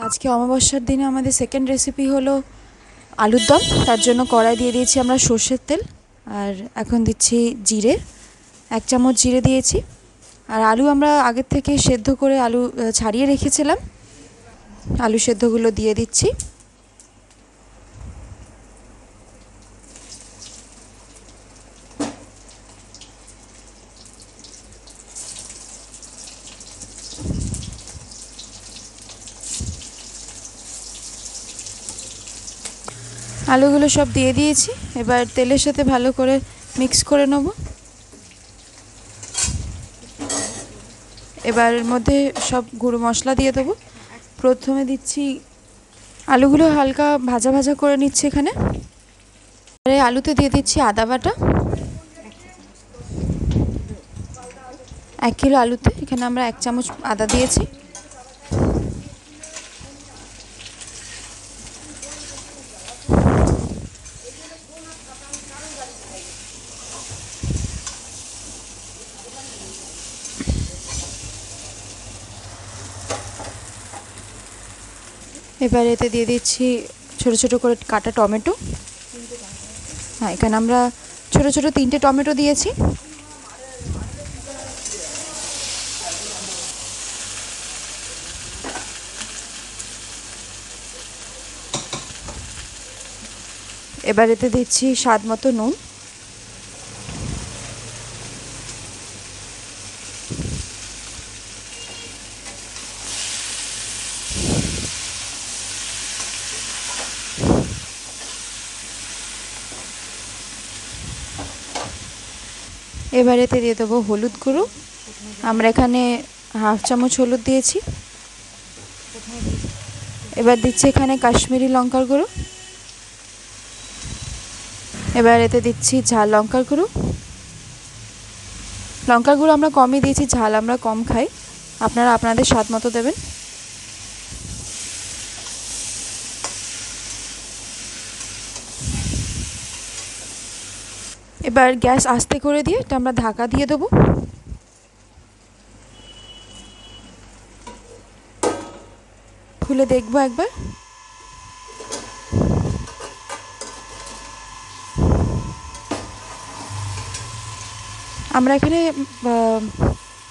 আজকে অমাবস্যার দিনে আমাদের সেকেন্ড রেসিপি হলো আলুর দম। তার জন্য কড়াই দিয়ে দিয়েছি আমরা সর্ষের তেল, আর এখন দিচ্ছি জিরে, 1 চামচ জিরে দিয়েছি। আর আলু আমরা আগের থেকে সেদ্ধ করে আলু ছাড়িয়ে রেখেছিলাম, আলু সেদ্ধগুলো দিয়ে দিচ্ছি। আলুগুলো সব দিয়ে দিয়েছি, এবার তেলের সাথে ভালো করে মিক্স করে নেব। এবার এর মধ্যে সব গুঁড়ো মশলা দিয়ে দেবো। প্রথমে দিচ্ছি, আলুগুলো হালকা ভাজা ভাজা করে নিচ্ছি এখানে। আলুতে দিয়ে দিচ্ছি আদা বাটা, 1 কিলো আলুতে এখানে আমরা 1 চামচ আদা দিয়েছি। এবার এতে দিয়ে দিচ্ছি ছোট ছোট করে কাটা টমেটো। হ্যাঁ, এখানে আমরা ছোট ছোট 3টে টমেটো দিয়েছি। এবার এতে দিচ্ছি স্বাদ মতো নুন। এবার এতে দিয়ে দেবো হলুদ গুঁড়ো, আমরা এখানে 1/2 চামচ হলুদ দিয়েছি। এবার দিচ্ছি এখানে কাশ্মীরি লঙ্কার গুঁড়ো। এবার এতে দিচ্ছি ঝাল লঙ্কার গুঁড়ো। লঙ্কার গুঁড়ো আমরা কমই দিয়েছি, ঝাল আমরা কম খাই, আপনারা আপনাদের স্বাদ মতো দেবেন। এবার গ্যাস আস্তে করে দিয়ে এটা আমরা ঢাকা দিয়ে দেবো। খুলে দেখবো একবার। আমরা এখানে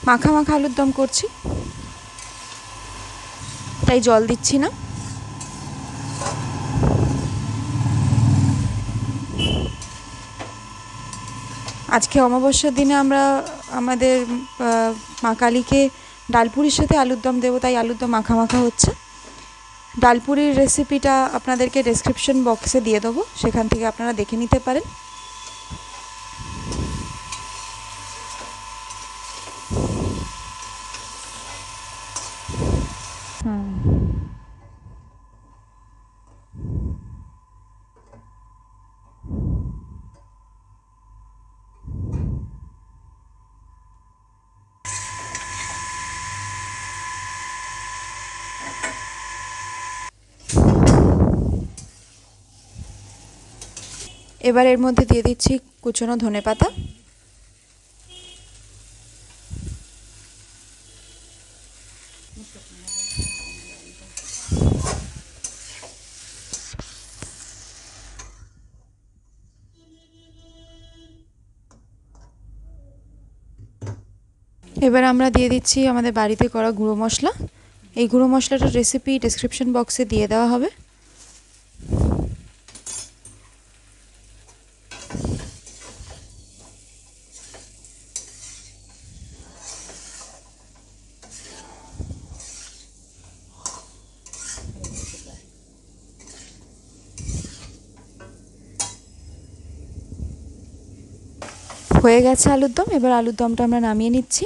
মাখা মাখা আলুর দম করছি, তাই জল দিচ্ছি না। আজকে অমাবস্যার দিনে আমরা আমাদের মা কালীকে ডালপুরির সাথে আলুর দম দেবো, তাই আলুর দম মাখা মাখা হচ্ছে। ডালপুরির রেসিপিটা আপনাদেরকে ডেসক্রিপশন বক্সে দিয়ে দেবো, সেখান থেকে আপনারা দেখে নিতে পারেন। এবার এর মধ্যে দিয়ে দিচ্ছি কুচনো ধনেপাতা। এবার আমরা দিয়ে দিচ্ছি আমাদের বাড়িতে করা গুঁড়ো মশলা। এই গুঁড়ো মশলাটার রেসিপি ডেসক্রিপশন বক্সে দিয়ে দেওয়া হবে। হয়ে গেছে আলুর দম। এবার আলুর দমটা আমরা নামিয়ে নিচ্ছি।